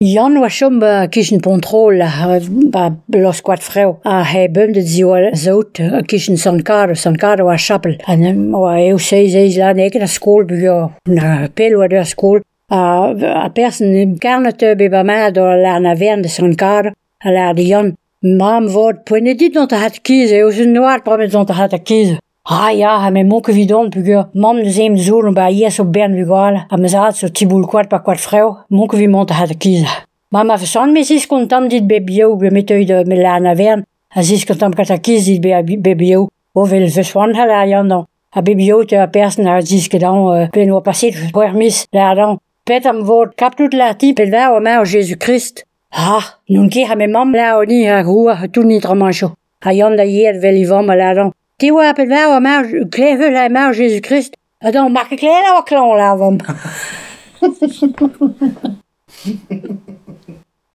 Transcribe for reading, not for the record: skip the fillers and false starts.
Jan was som kischen controle los kwart vrouw. Hij bumde die zout kischen Sankara was chapel. En hij zei la neke naar school bureau naar pelo de school. A person gerne te bij mij door la na verne de Sankara. La de Jan mam woord pointe dit not had kiezen. Hoe ze noord probeert not had kiezen. Ja, mijn moeke vidon bureau. Mam de zeem de zolen bij yes op Bern vigale. En me zaad zo tiboel kwart vrouw. Moeke vi monte had kiezen. Mama verstand me sis kontam dit bebio be metode me la na verne. A sis kontam katakis dit bebio. Hoeveel verswan hala Jan dan. A bebio te a person a sis gedan ben o passet permis la dan. Pet am woord kap tout la type el va o ma Jésus Christ. Nun ke ha me mam la o ni ha rua tout ni tramancho. A Jan da hier vel ivan ma la dan. Ti wa pel va o ma kleve la ma Jésus Christ. A dan marke kleve o klon la vam.